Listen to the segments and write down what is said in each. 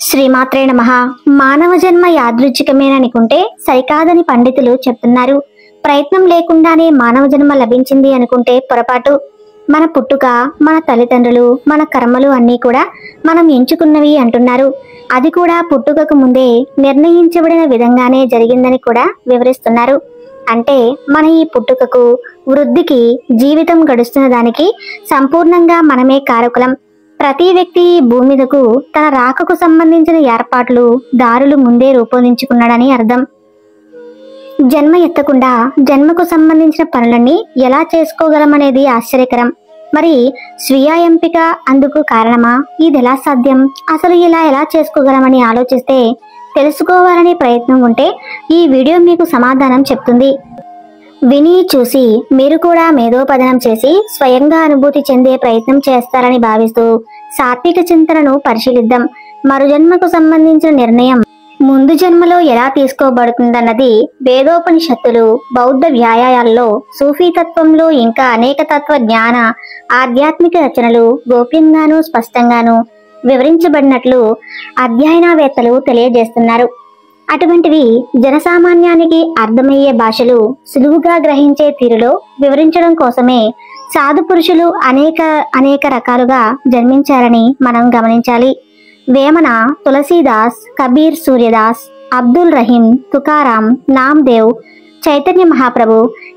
శ్రీమాత్రే నమః. మానవ జన్మ యాదృచ్ఛికమేననుకుంటే సరికాదని పండితులు చెప్తున్నారు. ప్రయత్నం లేకుండానే మానవ జన్మ లభించింది అనుకుంటే పొరపాటు. మన పుట్టుక, మన తల్లిదండ్రులు, మన కర్మలు అన్నీ కూడా మనం ఎంచుకున్నవి అంటున్నారు. అది కూడా పుట్టుకకు ముందే నిర్ణయించబడిన విధంగానే జరిగిందని కూడా వివరిస్తున్నారు. అంటే మన ఈ పుట్టుకకు, వృద్ధికి, జీవితం గడుస్తున్న దానికి సంపూర్ణంగా మనమే కారకులం. ప్రతి వ్యక్తి భూమి మీదకు తన రాకకు సంబంధించిన ఏర్పాట్లు, దారులు ముందే రూపొందించుకున్నాడని అర్థం. జన్మ ఎత్తకుండా జన్మకు సంబంధించిన పనులన్నీ ఎలా చేసుకోగలమనేది ఆశ్చర్యకరం. మరి స్వీయ ఎంపిక అందుకు కారణమా? ఇది ఎలా సాధ్యం? అసలు ఇలా ఎలా చేసుకోగలమని ఆలోచిస్తే, తెలుసుకోవాలనే ప్రయత్నం ఉంటే ఈ వీడియో మీకు సమాధానం చెప్తుంది. విని చూసి మీరు కూడా మేధోపదనం చేసి స్వయంగా అనుభూతి చెందే ప్రయత్నం చేస్తారని భావిస్తూ సాత్విక చింతనను పరిశీలిద్దాం. మరుజన్మకు సంబంధించిన నిర్ణయం ముందు జన్మలో ఎలా తీసుకోబడుతుందన్నది వేదోపనిషత్తులు, బౌద్ధ వ్యాయాల్లో, సూఫీతత్వంలో ఇంకా అనేక తత్వ జ్ఞాన ఆధ్యాత్మిక రచనలు గోప్యంగానూ స్పష్టంగానూ వివరించబడినట్లు అధ్యయనవేత్తలు తెలియజేస్తున్నారు. అటువంటివి జనసామాన్యానికి అర్థమయ్యే భాషలు సులువుగా గ్రహించే తీరులో వివరించడం కోసమే సాధు పురుషులు అనేక రకాలుగా జన్మించారని మనం గమనించాలి. వేమన, తులసీదాస్, కబీర్, సూర్యదాస్, అబ్దుల్ రహీం, తుకారాం, నామ్దేవ్, చైతన్య మహాప్రభు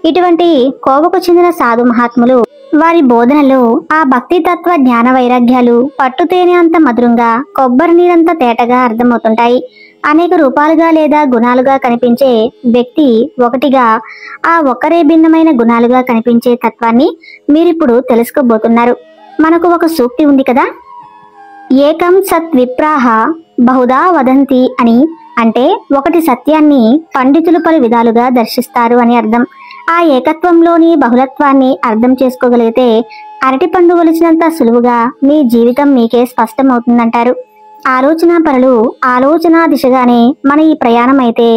ఇటువంటి కోవకు చెందిన సాధు మహాత్ములు వారి బోధనలో ఆ భక్తి తత్వ జ్ఞాన వైరాగ్యాలు పట్టుతేనే అంత మధురంగా, కొబ్బరి నీరంత తేటగా అర్థమవుతుంటాయి. అనేక రూపాలుగా లేదా గుణాలుగా కనిపించే వ్యక్తి ఒకటిగా, ఆ ఒక్కరే భిన్నమైన గుణాలుగా కనిపించే తత్వాన్ని మీరిప్పుడు తెలుసుకోబోతున్నారు. మనకు ఒక సూక్తి ఉంది కదా, ఏకం సత్ విప్రాహ బహుదా వదంతి అని. అంటే ఒకటి సత్యాన్ని పండితులు పలు విధాలుగా దర్శిస్తారు అని అర్థం. ఆ ఏకత్వంలోని బహుళత్వాన్ని అర్థం చేసుకోగలిగితే అరటిపండు ఒలిచినంత సులువుగా మీ జీవితం మీకే స్పష్టమవుతుందంటారు. ఆలోచన పరులు ఆలోచన దిశగానే మన ఈ ప్రయాణం అయితే,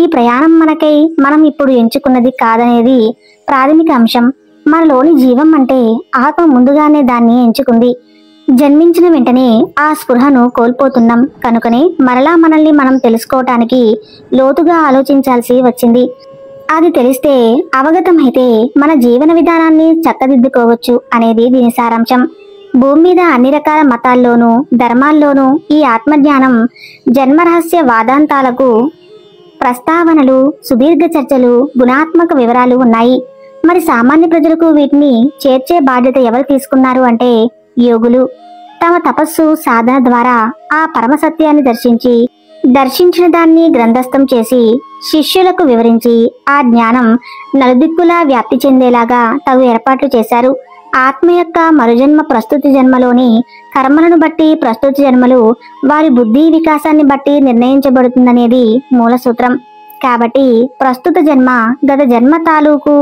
ఈ ప్రయాణం మనకై మనం ఇప్పుడు ఎంచుకున్నది కాదనేది ప్రాథమిక అంశం. మనలోని జీవం అంటే ఆత్మ ముందుగానే దాన్ని ఎంచుకుంది. జన్మించిన వెంటనే ఆ స్పృహను కోల్పోతున్నాం. కనుకనే మరలా మనల్ని మనం తెలుసుకోవటానికి లోతుగా ఆలోచించాల్సి వచ్చింది. అది తెలిస్తే, అవగతమైతే మన జీవన విధానాన్ని చక్కదిద్దుకోవచ్చు అనేది దీని సారాంశం. భూమి మీద అన్ని రకాల మతాల్లోనూ ధర్మాల్లోనూ ఈ ఆత్మజ్ఞానం జన్మరహస్య వాదాంతాలకు ప్రస్తావనలు, సుదీర్ఘ చర్చలు, గుణాత్మక వివరాలు ఉన్నాయి. మరి సామాన్య ప్రజలకు వీటిని చేర్చే బాధ్యత ఎవరు తీసుకున్నారు అంటే యోగులు. తమ తపస్సు, సాధన ద్వారా ఆ పరమ సత్యాన్ని దర్శించిన దాన్ని గ్రంథస్థం చేసి శిష్యులకు వివరించి ఆ జ్ఞానం నలుదిక్కులా వ్యాప్తి చెందేలాగా తగు ఏర్పాట్లు చేశారు. ఆత్మ యొక్క మరుజన్మ ప్రస్తుత జన్మలోని కర్మలను బట్టి, ప్రస్తుత జన్మలు వారి బుద్ధి వికాసాన్ని బట్టి నిర్ణయించబడుతుందనేది మూల సూత్రం. కాబట్టి ప్రస్తుత జన్మ గత జన్మ తాలూకు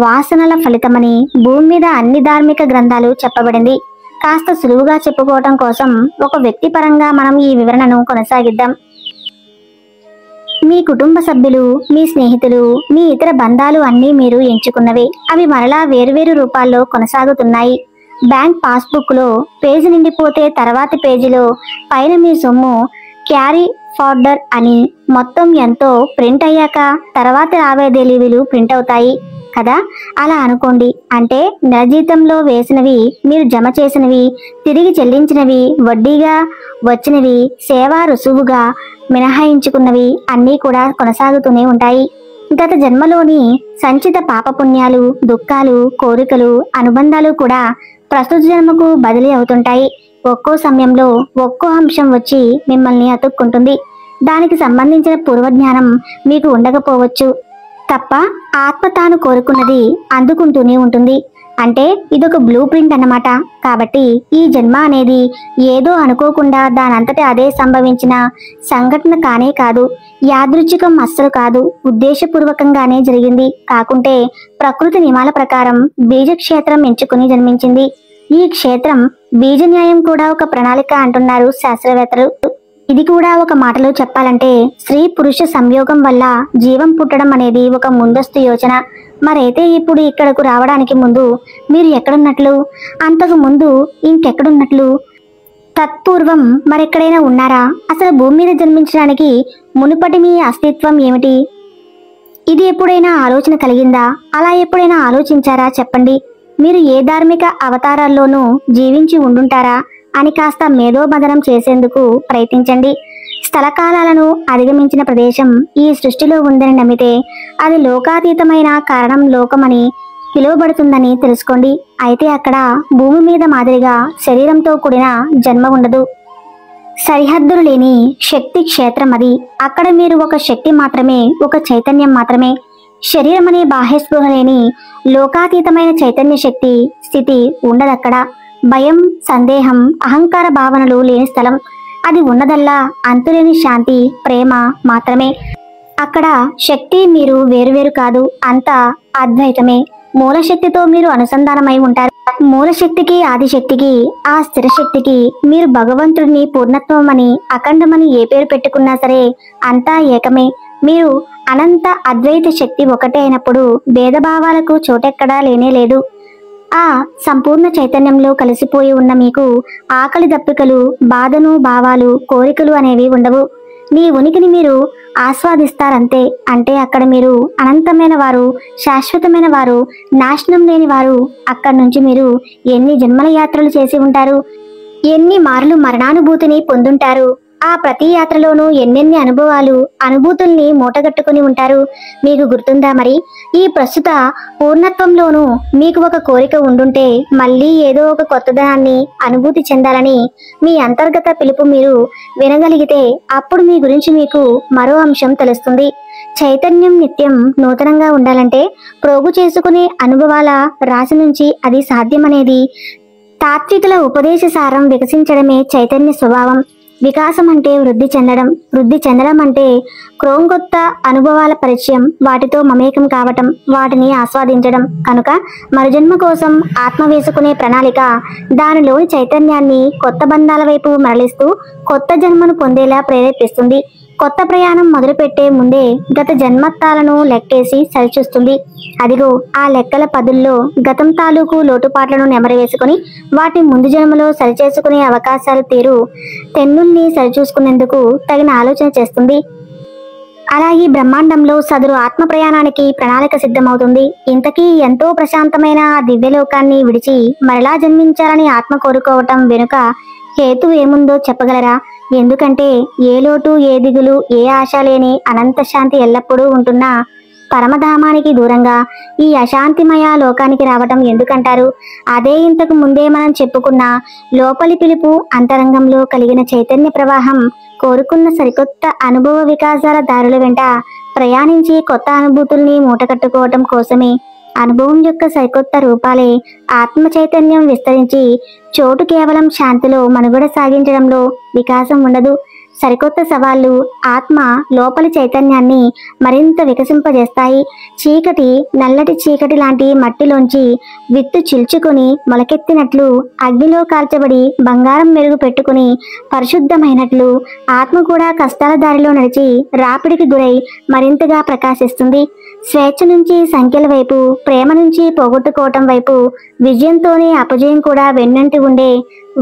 వాసనల ఫలితమని భూమి మీద అన్ని ధార్మిక గ్రంథాలు చెప్పబడింది. కాస్త సులువుగా చెప్పుకోవటం కోసం ఒక వ్యక్తి పరంగా మనం ఈ వివరణను కొనసాగిద్దాం. మీ కుటుంబ సభ్యులు, మీ స్నేహితులు, మీ ఇతర బంధాలు అన్నీ మీరు ఎంచుకున్నవే. అవి మరలా వేరువేరు రూపాల్లో కొనసాగుతున్నాయి. బ్యాంక్ పాస్బుక్ లో పేజీ నిండిపోతే తర్వాతి పేజీలో పైన మీ సొమ్ము క్యారీ ఫార్వర్డర్ అని మొత్తం ఎంతో ప్రింట్ అయ్యాక తర్వాత లావాదేవీలు ప్రింట్ అవుతాయి కదా. అలా అనుకోండి. అంటే నెల జీతంలో వేసినవి, మీరు జమ చేసినవి, తిరిగి చెల్లించినవి, వడ్డీగా వచ్చినవి, సేవా రుసువుగా మినహాయించుకున్నవి అన్నీ కూడా కొనసాగుతూనే ఉంటాయి. గత జన్మలోని సంచిత పాపపుణ్యాలు, దుఃఖాలు, కోరికలు, అనుబంధాలు కూడా ప్రస్తుత జన్మకు బదిలీ అవుతుంటాయి. ఒక్కో సమయంలో ఒక్కో అంశం వచ్చి మిమ్మల్ని అతుక్కుంటుంది. దానికి సంబంధించిన పూర్వజ్ఞానం మీకు ఉండకపోవచ్చు తప్ప ఆత్మ తాను కోరుకున్నది అందుకుంటూనే ఉంటుంది. అంటే ఇదొక బ్లూ ప్రింట్ అన్నమాట. కాబట్టి ఈ జన్మ అనేది ఏదో అనుకోకుండా దానంతట అదే సంభవించిన సంఘటన కానే కాదు. యాదృచ్ఛికం అస్సలు కాదు. ఉద్దేశపూర్వకంగానే జరిగింది. కాకుంటే ప్రకృతి నియమాల ప్రకారం బీజక్షేత్రం ఎంచుకుని జన్మించింది. ఈ క్షేత్రం బీజ న్యాయం కూడా ఒక ప్రణాళిక అంటున్నారు శాస్త్రవేత్తలు. ఇది కూడా ఒక మాటలో చెప్పాలంటే స్త్రీ పురుష సంయోగం వల్ల జీవం పుట్టడం అనేది ఒక ముందస్తు యోచన. మరైతే ఇప్పుడు ఇక్కడకు రావడానికి ముందు మీరు ఎక్కడున్నట్లు, అంతకు ముందు ఇంకెక్కడున్నట్లు? తత్పూర్వం మరెక్కడైనా ఉన్నారా? అసలు భూమి మీద జన్మించడానికి మునుపటి మీ అస్తిత్వం ఏమిటి? ఇది ఎప్పుడైనా ఆలోచన కలిగిందా? అలా ఎప్పుడైనా ఆలోచించారా? చెప్పండి. మీరు ఏ ధార్మిక అవతారాల్లోనూ జీవించి ఉండుంటారా అని కాస్త మేధోమథనం చేసేందుకు ప్రయత్నించండి. స్థలకాలాలను అధిగమించిన ప్రదేశం ఈ సృష్టిలో ఉందని నమ్మితే అది లోకాతీతమైన కారణం లోకమని పిలువబడుతుందని తెలుసుకోండి. అయితే అక్కడ భూమి మీద మాదిరిగా శరీరంతో కూడిన జన్మ ఉండదు. సరిహద్దులు లేని శక్తి క్షేత్రం అది. అక్కడ మీరు ఒక శక్తి మాత్రమే, ఒక చైతన్యం మాత్రమే. శరీరం అనే బాహ్యస్పృహ లేని లోకాతీతమైన చైతన్య శక్తి స్థితి ఉండదక్కడ. భయం, సందేహం, అహంకార భావనలు లేని స్థలం. అది ఉన్నదల్లా అంతులేని శాంతి, ప్రేమ మాత్రమే. అక్కడ శక్తి మీరు వేరువేరు కాదు, అంతా అద్వైతమే. మూలశక్తితో మీరు అనుసంధానమై ఉంటారు. మూలశక్తికి, ఆదిశక్తికి, ఆ స్థిరశక్తికి మీరు భగవంతుడిని పూర్ణత్వమని, అఖండమని ఏ పేరు పెట్టుకున్నా సరే అంతా ఏకమే. మీరు అనంత అద్వైత శక్తి ఒకటే అయినప్పుడు భేదభావాలకు చోటెక్కడా లేనే లేదు. ఆ సంపూర్ణ చైతన్యంలో కలిసిపోయి ఉన్న మీకు ఆకలి దప్పికలు, బాధను, భావాలు, కోరికలు అనేవి ఉండవు. మీ ఉనికిని మీరు ఆస్వాదిస్తారంతే. అంటే అక్కడ మీరు అనంతమైన వారు, శాశ్వతమైన వారు, నాశనం లేని వారు. అక్కడి నుంచి మీరు ఎన్ని జన్మల యాత్రలు చేసి ఉంటారు, ఎన్ని మార్లు మరణానుభూతిని పొందుంటారు. ఆ ప్రతి యాత్రలోనూ ఎన్నెన్ని అనుభూతుల్ని మూటగట్టుకుని ఉంటారు. మీకు గుర్తుందా మరి? ఈ ప్రస్తుత పూర్ణత్వంలోనూ మీకు ఒక కోరిక ఉండుంటే మళ్ళీ ఏదో ఒక కొత్తదనాన్ని అనుభూతి చెందాలని మీ అంతర్గత పిలుపు మీరు వినగలిగితే అప్పుడు మీ గురించి మీకు మరో అంశం తెలుస్తుంది. చైతన్యం నిత్యం నూతనంగా ఉండాలంటే ప్రోగు చేసుకునే అనుభవాల రాశి నుంచి అది సాధ్యమనేది తాత్వికుల ఉపదేశ సారం. వికసించడమే చైతన్య స్వభావం. వికాసం అంటే వృద్ధి చెందడం. వృద్ధి చెందడం అంటే క్రోంగొత్త అనుభవాల పరిచయం, వాటితో మమేకం కావటం, వాటిని ఆస్వాదించడం. కనుక మరుజన్మ కోసం ఆత్మ వేసుకునే ప్రణాళిక దానిలోని చైతన్యాన్ని కొత్త బంధాల వైపు మరలిస్తూ కొత్త జన్మను పొందేలా ప్రేరేపిస్తుంది. కొత్త ప్రయాణం మొదలుపెట్టే ముందే గత జన్మత్తాలను లెక్కేసి సరిచూస్తుంది. అదిగో ఆ లెక్కల పదుల్లో గతం తాలూకు లోటుపాట్లను నెమరవేసుకుని వాటి ముందు జన్మలో సరిచేసుకునే అవకాశాలు తీరు తెన్నుల్ని సరిచూసుకునేందుకు తగిన ఆలోచన చేస్తుంది. అలా ఈ బ్రహ్మాండంలో సదరు ఆత్మ ప్రయాణానికి ప్రణాళిక సిద్ధమవుతుంది. ఇంతకీ ఎంతో ప్రశాంతమైన ఆ దివ్యలోకాన్ని విడిచి మరలా జన్మించాలని ఆత్మ కోరుకోవటం వెనుక హేతు ఏముందో చెప్పగలరా? ఎందుకంటే ఏ లోటు, ఏ దిగులు, ఏ ఆశ లేని అనంత శాంతి ఎల్లప్పుడూ ఉంటున్న పరమధామానికి దూరంగా ఈ అశాంతిమయ లోకానికి రావటం ఎందుకంటారు? అదే ఇంతకు ముందే మనం చెప్పుకున్న లోపలి పిలుపు, అంతరంగంలో కలిగిన చైతన్య ప్రవాహం కోరుకున్న సరికొత్త అనుభవ వికాసాల దారుల వెంట ప్రయాణించి కొత్త అనుభూతుల్ని మూటకట్టుకోవటం కోసమే. అనుభవం యొక్క సరికొత్త రూపాలే ఆత్మ చైతన్యం విస్తరించి చోటు కేవలం శాంతిలో మనుగడ సాగించడంలో వికాసం ఉండదు. సరికొత్త సవాళ్లు ఆత్మ లోపలి చైతన్యాన్ని మరింత వికసింపజేస్తాయి. చీకటి, నల్లటి చీకటి లాంటి మట్టిలోంచి విత్తు చిల్చుకుని మొలకెత్తినట్లు, అగ్నిలో కాల్చబడి బంగారం మెరుగు పెట్టుకుని పరిశుద్ధమైనట్లు ఆత్మ కూడా కష్టాల దారిలో నడిచి రాపిడికి గురై మరింతగా ప్రకాశిస్తుంది. స్వేచ్ఛ నుంచి సంఖ్యల వైపు, ప్రేమ నుంచి పోగొట్టుకోవటం వైపు, విజయంతోనే అపజయం కూడా వెన్నంటి ఉండే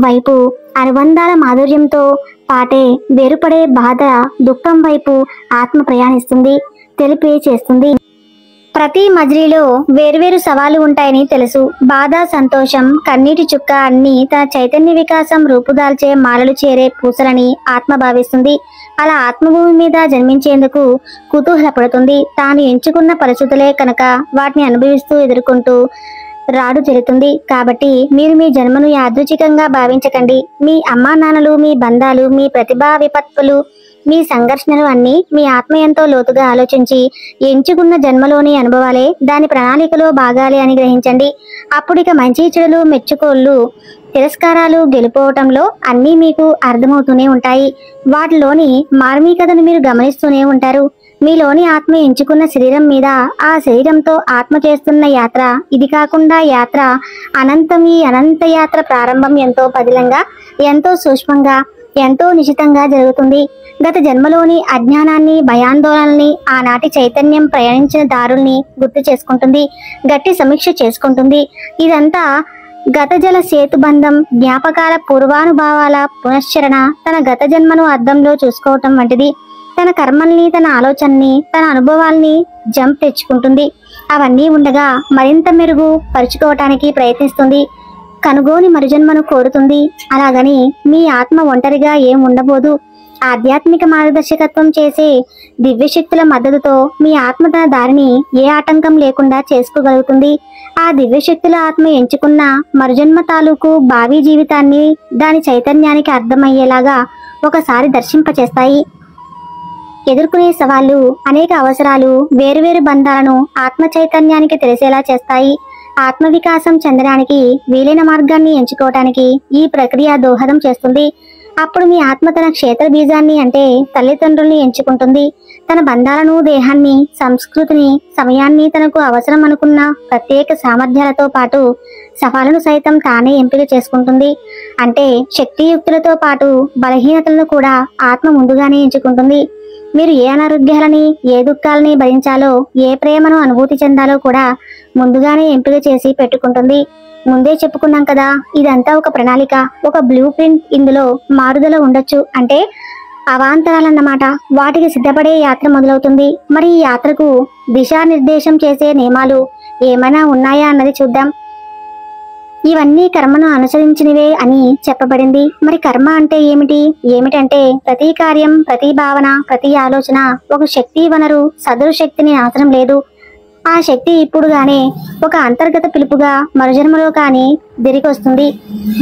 వైపు, అనుబంధాల మాధుర్యంతో పాటే వేరుపడే బాధ, దుఃఖం వైపు ఆత్మ ప్రయాణిస్తుంది, తెలిపి చేస్తుంది. ప్రతి మజిలీలో వేర్వేరు సవాలు ఉంటాయని తెలుసు. బాధ, సంతోషం, కన్నీటి చుక్క అన్నీ తన చైతన్య వికాసం రూపుదాల్చే మాలలు చేరే పూసలని ఆత్మ భావిస్తుంది. అలా ఆత్మభూమి మీద జన్మించేందుకు కుతూహలపడుతుంది. తాను ఎంచుకున్న పరిస్థితులే కనుక వాటిని అనుభవిస్తూ ఎదుర్కొంటూ రాడు చెల్లుతుంది. కాబట్టి మీరు మీ జన్మను యాదృచ్ఛికంగా భావించకండి. మీ అమ్మా నాన్నలు, మీ బంధాలు, మీ ప్రతిభా విపత్తులు, మీ సంఘర్షణలు అన్నీ మీ ఆత్మ ఎంతో లోతుగా ఆలోచించి ఎంచుకున్న జన్మలోని అనుభవాలే, దాని ప్రణాళికలో భాగాలే అని గ్రహించండి. అప్పుడిక మంచి చెడులు, మెచ్చుకోళ్ళు, తిరస్కారాలు, గెలుపోవటంలో అన్నీ మీకు అర్థమవుతూనే ఉంటాయి. వాటిలోని మార్మికతను మీరు గమనిస్తూనే ఉంటారు. మీలోని ఆత్మ ఎంచుకున్న శరీరం మీద, ఆ శరీరంతో ఆత్మ చేస్తున్న యాత్ర ఇది కాకుండా యాత్ర అనంతం. ఈ అనంత యాత్ర ప్రారంభం ఎంతో పదిలంగా, ఎంతో సూక్ష్మంగా, ఎంతో నిశితంగా జరుగుతుంది. గత జన్మలోని అజ్ఞానాన్ని, భయాందోళనల్ని, ఆనాటి చైతన్యం ప్రయాణించిన దారుల్ని గుర్తు చేసుకుంటుంది, గట్టి సమీక్ష చేసుకుంటుంది. ఇదంతా గత జల సేతుబంధం, జ్ఞాపకాల పూర్వానుభావాల పునశ్చరణ, తన గత జన్మను అద్దంలో చూసుకోవటం వంటిది. తన కర్మల్ని, తన ఆలోచనని, తన అనుభవాల్ని జంప్ తెచ్చుకుంటుంది. అవన్నీ ఉండగా మరింత మెరుగు పరుచుకోవటానికి ప్రయత్నిస్తుంది. కనుగోని మరుజన్మను కోరుతుంది. అలాగని మీ ఆత్మ ఒంటరిగా ఏం ఉండబోదు. ఆధ్యాత్మిక మార్గదర్శకత్వం చేసే దివ్యశక్తుల మద్దతుతో మీ ఆత్మ తన దారిని ఏ ఆటంకం లేకుండా చేసుకోగలుగుతుంది. ఆ దివ్యశక్తుల ఆత్మ ఎంచుకున్న మరుజన్మ తాలూకు భావి జీవితాన్ని దాని చైతన్యానికి అర్థమయ్యేలాగా ఒకసారి దర్శింపచేస్తాయి. ఎదుర్కొనే సవాళ్లు, అనేక అవసరాలు, వేరువేరు బంధాలను ఆత్మ చైతన్యానికి తెలిసేలా చేస్తాయి. ఆత్మ వికాసం చెందడానికి వీలైన మార్గాన్ని ఎంచుకోవటానికి ఈ ప్రక్రియ దోహదం చేస్తుంది. అప్పుడు మీ ఆత్మ తన క్షేత్ర బీజాన్ని, అంటే తల్లిదండ్రుల్ని ఎంచుకుంటుంది. తన బంధాలను, దేహాన్ని, సంస్కృతిని, సమయాన్ని, తనకు అవసరం అనుకున్న ప్రత్యేక సామర్థ్యాలతో పాటు సవాళ్లను సైతం తానే ఎంపిక చేసుకుంటుంది. అంటే శక్తియుక్తులతో పాటు బలహీనతలను కూడా ఆత్మ ముందుగానే ఎంచుకుంటుంది. మీరు ఏ అనారోగ్యాలని, ఏ దుఃఖాలని భరించాలో, ఏ ప్రేమను అనుభూతి చెందాలో కూడా ముందుగానే ఎంపిక చేసి పెట్టుకుంటుంది. ముందే చెప్పుకున్నాం కదా, ఇదంతా ఒక ప్రణాళిక, ఒక బ్లూ ప్రింట్. ఇందులో మారుదల ఉండొచ్చు, అంటే అవాంతరాలన్నమాట. వాటికి సిద్ధపడే యాత్ర మొదలవుతుంది. మరి ఈ యాత్రకు దిశానిర్దేశం చేసే నియమాలు ఏమైనా ఉన్నాయా అన్నది చూద్దాం. ఇవన్నీ కర్మను అనుసరించినవే అని చెప్పబడింది. మరి కర్మ అంటే ఏమిటంటే ప్రతి కార్యం, ప్రతి భావన, ప్రతి ఆలోచన ఒక శక్తి వనరు. సదరు శక్తిని అవసరం లేదు. ఆ శక్తి ఇప్పుడు గానే ఒక అంతర్గత పిలుపుగా మరుజన్మలో కానీ దిరికొస్తుంది.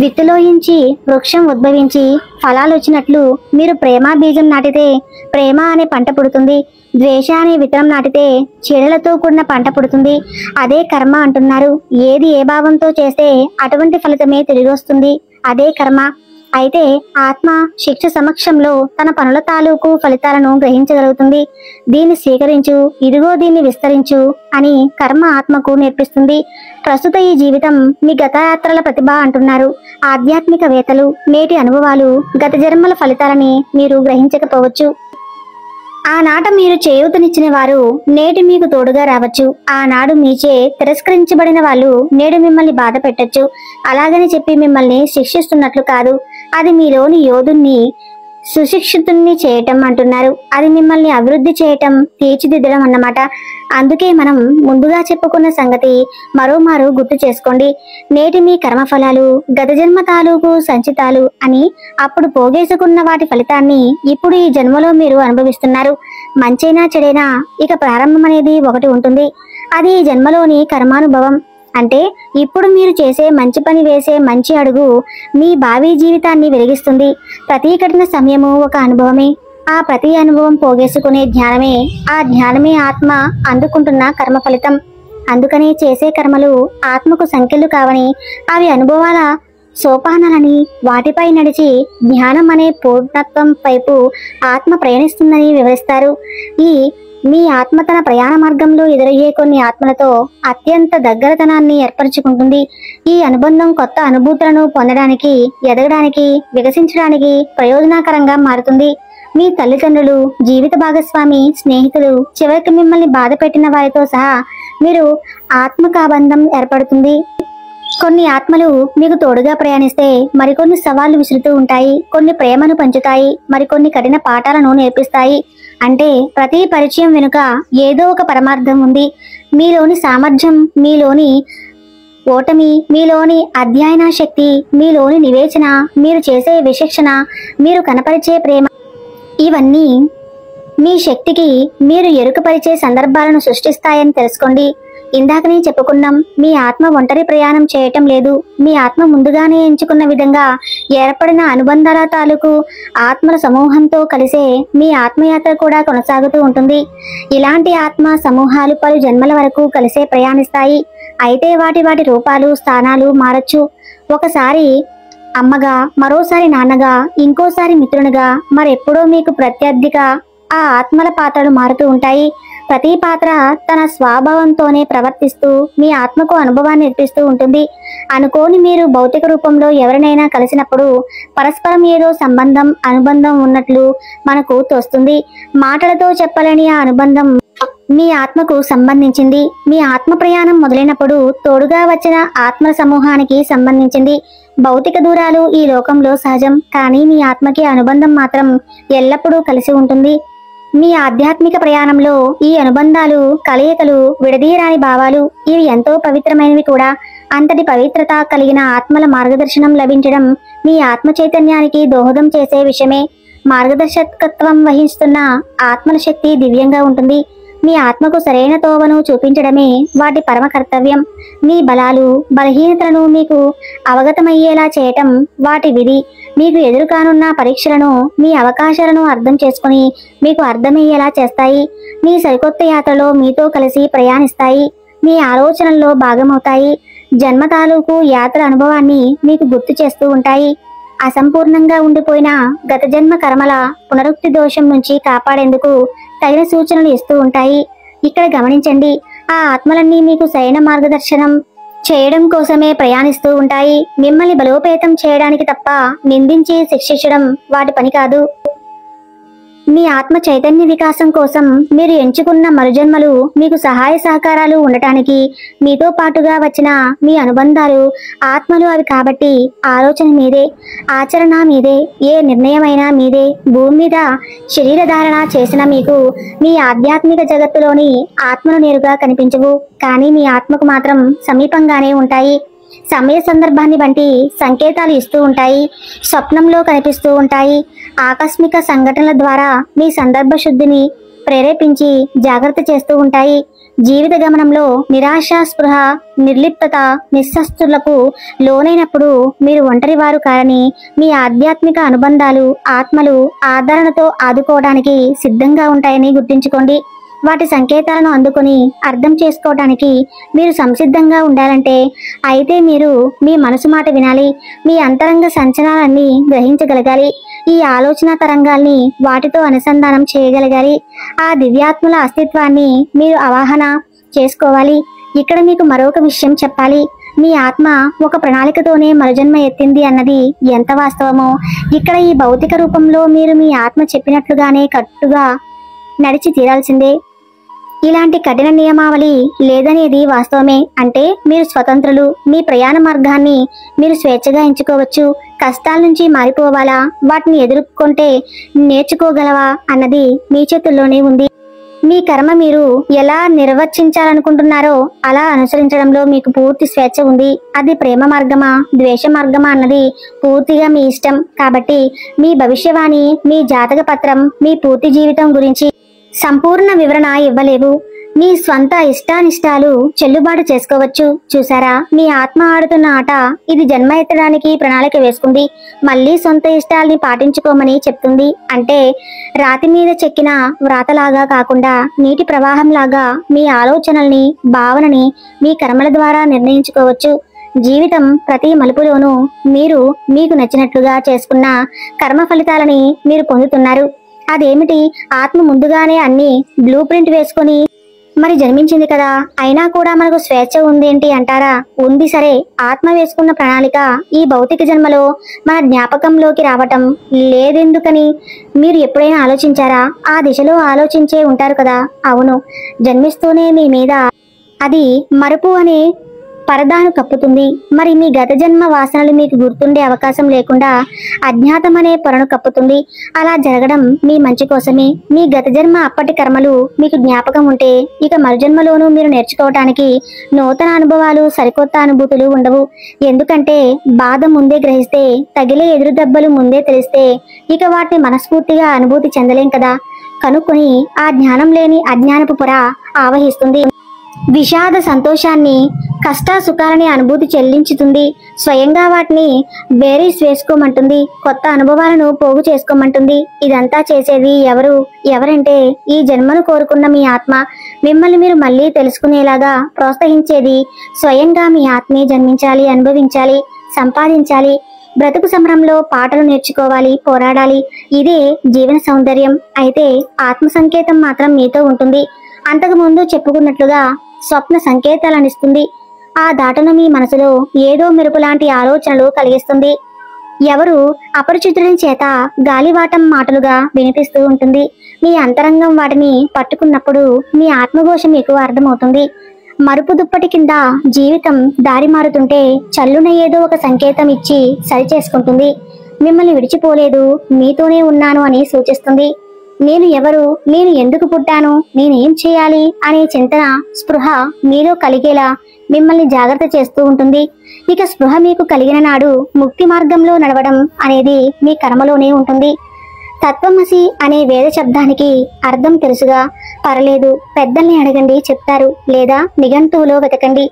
విత్తులోంచి వృక్షం ఉద్భవించి ఫలాలు వచ్చినట్లు మీరు ప్రేమ బీజం నాటితే ప్రేమ అనే పంట పుడుతుంది. ద్వేష అనే విత్తనం నాటితే చీడలతో కూడిన పంట పుడుతుంది. అదే కర్మ అంటున్నారు. ఏది ఏ భావంతో చేస్తే అటువంటి ఫలితమే తిరిగి వస్తుంది. అదే కర్మ. అయితే ఆత్మ శిక్ష సమక్షంలో తన పనుల తాలూకు ఫలితాలను గ్రహించగలుగుతుంది. దీన్ని స్వీకరించు, ఇదిగో దీన్ని విస్తరించు అని కర్మ ఆత్మకు నేర్పిస్తుంది. ప్రస్తుత ఈ జీవితం మీ గతయాత్రల ప్రతిభ అంటున్నారు ఆధ్యాత్మికవేత్తలు. నేటి అనుభవాలు గత జన్మల ఫలితాలని మీరు గ్రహించకపోవచ్చు. ఆనాట మీరు చేయూతనిచ్చిన వారు నేటి మీకు తోడుగా రావచ్చు. ఆనాడు మీచే తిరస్కరించబడిన వాళ్ళు నేడు మిమ్మల్ని బాధ పెట్టచ్చు. అలాగని చెప్పి మిమ్మల్ని శిక్షిస్తున్నట్లు కాదు. అది మీలోని యోధుణ్ణి సుశిక్షితుణ్ణి చేయటం అంటున్నారు. అది మిమ్మల్ని అభివృద్ధి చేయటం, తీర్చిదిద్దడం అన్నమాట. అందుకే మనం ముందుగా చెప్పుకున్న సంగతి మరోమారు గుర్తు చేసుకోండి. నేటి మీ కర్మఫలాలు గత జన్మ తాలూకు సంచితాలు అని. అప్పుడు పోగేసుకున్న వాటి ఫలితాన్ని ఇప్పుడు ఈ జన్మలో మీరు అనుభవిస్తున్నారు. మంచైనా చెడైనా ఇక ప్రారంభం అనేది ఒకటి ఉంటుంది. అది ఈ జన్మలోని కర్మానుభవం. అంటే ఇప్పుడు మీరు చేసే మంచి పని, వేసే మంచి అడుగు మీ భావి జీవితాన్ని వెలిగిస్తుంది. ప్రతి కఠిన సమయము ఒక అనుభవమే. ఆ ప్రతి అనుభవం పోగేసుకునే జ్ఞానమే. ఆ జ్ఞానమే ఆత్మ అందుకుంటున్న కర్మ ఫలితం. అందుకనే చేసే కర్మలు ఆత్మకు సంఖ్యలు కావని, అవి అనుభవాల సోపానాలని, వాటిపై నడిచి జ్ఞానం అనే పూర్ణత్వం వైపు ఆత్మ ప్రయాణిస్తుందని వివరిస్తారు. మీ ఆత్మ తన ప్రయాణ మార్గంలో ఎదురయ్యే కొన్ని ఆత్మలతో అత్యంత దగ్గరతనాన్ని ఏర్పరచుకుంటుంది. ఈ అనుబంధం కొత్త అనుభూతులను పొందడానికి, ఎదగడానికి, వికసించడానికి ప్రయోజనకరంగా మారుతుంది. మీ తల్లిదండ్రులు, జీవిత భాగస్వామి, స్నేహితులు, చివరికి మిమ్మల్ని బాధ పెట్టిన వారితో సహా మీరు ఆత్మకాబంధం ఏర్పడుతుంది. కొన్ని ఆత్మలు మీకు తోడుగా ప్రయాణిస్తే మరికొన్ని సవాళ్లు విసురుతూ ఉంటాయి. కొన్ని ప్రేమను పంచుతాయి, మరికొన్ని కఠిన పాఠాలను నేర్పిస్తాయి. అంటే ప్రతి పరిచయం వెనుక ఏదో ఒక పరమార్థం ఉంది. మీలోని సామర్థ్యం, మీలోని ఓటమి, మీలోని అధ్యయన శక్తి, మీలోని నివేచన, మీరు చేసే విచక్షణ, మీరు కనపరిచే ప్రేమ, ఇవన్నీ మీ శక్తికి మీరు ఎరుకపరిచే సందర్భాలను సృష్టిస్తాయని తెలుసుకోండి. ఇందాకనే చెప్పుకున్నాం, మీ ఆత్మ ఒంటరి ప్రయాణం చేయటం లేదు. మీ ఆత్మ ముందుగానే ఎంచుకున్న విధంగా ఏర్పడిన అనుబంధాల తాలూకు ఆత్మల సమూహంతో కలిసే మీ ఆత్మయాత్ర కూడా కొనసాగుతూ ఉంటుంది. ఇలాంటి ఆత్మ సమూహాలు పలు జన్మల వరకు కలిసే ప్రయాణిస్తాయి. అయితే వాటి రూపాలు, స్థానాలు మారచ్చు. ఒకసారి అమ్మగా, మరోసారి నాన్నగా, ఇంకోసారి మిత్రునిగా, మరెప్పుడో మీకు ప్రత్యర్థిగా ఆ ఆత్మల పాత్రలు మారుతూ ఉంటాయి. ప్రతి పాత్ర తన స్వభావంతోనే ప్రవర్తిస్తూ మీ ఆత్మకు అనుభవాన్ని నేర్పిస్తూ ఉంటుంది. అనుకోని మీరు భౌతిక రూపంలో ఎవరినైనా కలిసినప్పుడు పరస్పరం ఏదో అనుబంధం ఉన్నట్లు మనకు తోస్తుంది. మాటలతో చెప్పలేని ఆ అనుబంధం మీ ఆత్మకు సంబంధించింది. మీ ఆత్మ ప్రయాణం మొదలైనప్పుడు తోడుగా వచ్చిన ఆత్మల సమూహానికి సంబంధించింది. భౌతిక దూరాలు ఈ లోకంలో సహజం, కానీ మీ ఆత్మకి అనుబంధం మాత్రం ఎల్లప్పుడూ కలిసి ఉంటుంది. మీ ఆధ్యాత్మిక ప్రయాణంలో ఈ అనుబంధాలు, కలయికలు, విడదీయరాని భావాలు, ఇవి ఎంతో పవిత్రమైనవి కూడా. అంతటి పవిత్రత కలిగిన ఆత్మల మార్గదర్శనం లభించడం మీ ఆత్మ చైతన్యానికి దోహదం చేసే విషయమే. మార్గదర్శకత్వం వహిస్తున్న ఆత్మల శక్తి దివ్యంగా ఉంటుంది. మీ ఆత్మకు సరైన తోవను చూపించడమే వాటి పరమ కర్తవ్యం. మీ బలాలు, బలహీనతలను మీకు అవగతమయ్యేలా చేయటం వాటి విధి. మీకు ఎదురుకానున్న పరీక్షలను, మీ అవకాశాలను అర్థం చేసుకుని మీకు అర్థమయ్యేలా చేస్తాయి. మీ సరికొత్త యాత్రలో మీతో కలిసి ప్రయాణిస్తాయి. మీ ఆలోచనల్లో భాగమవుతాయి. జన్మ తాలూకు యాత్ర అనుభవాన్ని మీకు గుర్తు చేస్తూ ఉంటాయి. అసంపూర్ణంగా ఉండిపోయిన గత జన్మ కర్మల పునరుక్తి దోషం నుంచి కాపాడేందుకు తగిన సూచనలు ఇస్తూ ఉంటాయి. ఇక్కడ గమనించండి, ఆ ఆత్మలన్నీ మీకు సరైన మార్గదర్శనం చేయడం కోసమే ప్రయాణిస్తూ ఉంటాయి. మిమ్మల్ని బలోపేతం చేయడానికి తప్ప నిందించి శిక్షించడం వాటి పని కాదు. మీ ఆత్మ చైతన్య వికాసం కోసం మీరు ఎంచుకున్న మరుజన్మలు మీకు సహాయ సహకారాలు ఉండటానికి మీతో పాటుగా వచ్చిన మీ అనుబంధాలు ఆత్మలు అవి. కాబట్టి ఆలోచన మీదే, ఆచరణ మీదే, ఏ నిర్ణయమైనా మీదే. భూమి మీద శరీరధారణ చేసిన మీకు మీ ఆధ్యాత్మిక జగత్తులోని ఆత్మలు నేరుగా కనిపించవు, కానీ మీ ఆత్మకు మాత్రం సమీపంగానే ఉంటాయి. సమయ సందర్భాన్ని బట్టి సంకేతాలు ఇస్తూ ఉంటాయి. స్వప్నంలో కనిపిస్తూ ఉంటాయి. ఆకస్మిక సంఘటనల ద్వారా మీ సందర్భ శుద్ధిని ప్రేరేపించి జాగ్రత్త చేస్తూ ఉంటాయి. జీవిత గమనంలో నిరాశ, స్పృహ, నిర్లిప్తత, నిస్సస్తులకు లోనైనప్పుడు మీరు ఒంటరివారు కారని మీ ఆధ్యాత్మిక అనుబంధాలు, ఆత్మలు ఆదరణతో ఆదుకోవడానికి సిద్ధంగా ఉంటాయని గుర్తుంచుకోండి. వాటి సంకేతాలను అందుకొని అర్థం చేసుకోవడానికి మీరు సంసిద్ధంగా ఉండాలంటే అయితే మీరు మీ మనసు మాట వినాలి. మీ అంతరంగ సంచలనాలన్నీ గ్రహించగలగాలి. ఈ ఆలోచన తరంగాల్ని వాటితో అనుసంధానం చేయగలగాలి. ఆ దివ్యాత్మల అస్తిత్వాన్ని మీరు అవగాహన చేసుకోవాలి. ఇక్కడ మీకు మరొక విషయం చెప్పాలి. మీ ఆత్మ ఒక ప్రణాళికతోనే మరుజన్మ ఎత్తింది అన్నది ఎంత వాస్తవమో, ఇక్కడ ఈ భౌతిక రూపంలో మీరు మీ ఆత్మ చెప్పినట్లుగానే కట్టుగా నడిచి తీరాల్సిందే. ఇలాంటి కఠిన నియమావళి లేదనేది వాస్తవమే. అంటే మీరు స్వతంత్రులు. మీ ప్రయాణ మార్గాన్ని మీరు స్వేచ్ఛగా ఎంచుకోవచ్చు. కష్టాల నుంచి మారిపోవాలా, వాటిని ఎదుర్కొంటే నేర్చుకోగలవా అన్నది మీ చేతుల్లోనే ఉంది. మీ కర్మ మీరు ఎలా నిర్వర్తించాలనుకుంటున్నారో అలా అనుసరించడంలో మీకు పూర్తి స్వేచ్ఛ ఉంది. అది ప్రేమ మార్గమా, ద్వేష మార్గమా అన్నది పూర్తిగా మీ ఇష్టం. కాబట్టి మీ భవిష్యవాణి, మీ జాతక పత్రం, మీ పూర్తి జీవితం గురించి సంపూర్ణ వివరణ ఇవ్వలేవు. మీ స్వంత ఇష్టానిష్టాలు చెల్లుబాటు చేసుకోవచ్చు. చూసారా, మీ ఆత్మ ఆడుతున్న ఆట. ఇది జన్మ ఎత్తడానికి ప్రణాళిక వేసుకుంది. మళ్ళీ సొంత ఇష్టాల్ని పాటించుకోమని చెప్తుంది. అంటే రాతి మీద చెక్కిన వ్రాతలాగా కాకుండా నీటి ప్రవాహంలాగా మీ ఆలోచనల్ని, భావనని మీ కర్మల ద్వారా నిర్ణయించుకోవచ్చు. జీవితం ప్రతి మలుపులోనూ మీరు మీకు నచ్చినట్లుగా చేసుకున్న కర్మ ఫలితాలని మీరు పొందుతున్నారు. అదేమిటి, ఆత్మ ముందుగానే అన్ని బ్లూ ప్రింట్ వేసుకొని మరి జన్మించింది కదా, అయినా కూడా మనకు స్వేచ్ఛ ఉందేంటి అంటారా? ఉంది. సరే, ఆత్మ వేసుకున్న ప్రణాళిక ఈ భౌతిక జన్మలో మన జ్ఞాపకంలోకి రావటం లేదెందుకని మీరు ఎప్పుడైనా ఆలోచించారా? ఆ దిశలో ఆలోచించే ఉంటారు కదా. అవును, జన్మిస్తూనే మీ మీద అది మరుపు అనే పరదాను కప్పుతుంది. మరి మీ గత జన్మ వాసనలు మీకు గుర్తుండే అవకాశం లేకుండా అజ్ఞాతం అనే పొరను కప్పుతుంది. అలా జరగడం మీ మంచి కోసమే. మీ గత జన్మ అప్పటి కర్మలు మీకు జ్ఞాపకం ఉంటే ఇక మరుజన్మలోనూ మీరు నేర్చుకోవటానికి నూతన అనుభవాలు, సరికొత్త అనుభూతులు ఉండవు. ఎందుకంటే బాధ ముందే గ్రహిస్తే, తగిలే ఎదురు దెబ్బలు ముందే తెలిస్తే ఇక వాటిని మనస్ఫూర్తిగా అనుభూతి చెందలేం కదా. కనుక్కొని ఆ జ్ఞానం లేని అజ్ఞానపు పొర ఆవహిస్తుంది. విషాద సంతోషాన్ని, కష్ట సుఖాలని అనుభూతి చెల్లించుతుంది. స్వయంగా వాటిని బేరీస్ వేసుకోమంటుంది. కొత్త అనుభవాలను పోగు చేసుకోమంటుంది. ఇదంతా చేసేది ఎవరంటే ఈ జన్మను కోరుకున్న మీ ఆత్మ. మిమ్మల్ని మీరు మళ్ళీ తెలుసుకునేలాగా ప్రోత్సహించేది స్వయంగా మీ ఆత్మే. జన్మించాలి, అనుభవించాలి, సంపాదించాలి. బ్రతుకు సమరంలో పాటలు నేర్చుకోవాలి, పోరాడాలి. ఇదే జీవన సౌందర్యం. అయితే ఆత్మ సంకేతం మాత్రం మీతో ఉంటుంది. అంతకు ముందు చెప్పుకున్నట్లుగా స్వప్న సంకేతాలనిస్తుంది. ఆ దాటను మీ మనసులో ఏదో మెరుపు లాంటి ఆలోచనలు కలిగిస్తుంది. ఎవరు అపరిచితుని చేత గాలివాటం మాటలుగా వినిపిస్తూ ఉంటుంది. మీ అంతరంగం వాటిని పట్టుకున్నప్పుడు మీ ఆత్మఘోష మీకు అర్థమవుతుంది. మరుపు దుప్పటి కింద జీవితం దారి మారుతుంటే చల్లున ఏదో ఒక సంకేతం ఇచ్చి సరిచేసుకుంటుంది. మిమ్మల్ని విడిచిపోలేదు, మీతోనే ఉన్నాను అని సూచిస్తుంది. నేను ఎవరు, నేను ఎందుకు పుట్టాను, నేనేం చేయాలి అనే చింతన, స్పృహ మీలో కలిగేలా మిమ్మల్ని జాగ్రత్త చేస్తూ ఉంటుంది. ఇక స్పృహ మీకు కలిగిన నాడు ముక్తి మార్గంలో నడవడం అనేది మీ కర్మలోనే ఉంటుంది. తత్వమసి అనే వేద శబ్దానికి అర్థం తెలుసుగా? పర్లేదు, పెద్దల్ని అడగండి, చెప్తారు, లేదా నిఘంటువులో వెతకండి,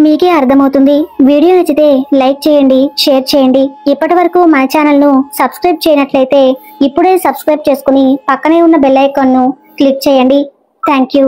మీకే అర్థమవుతుంది. వీడియో నచ్చితే లైక్ చేయండి, షేర్ చేయండి. ఇప్పటి వరకు మన ఛానల్ను సబ్స్క్రైబ్ చేయనట్లయితే ఇప్పుడే సబ్స్క్రైబ్ చేసుకుని పక్కనే ఉన్న బెల్ ఐకాన్ను క్లిక్ చేయండి. Thank you.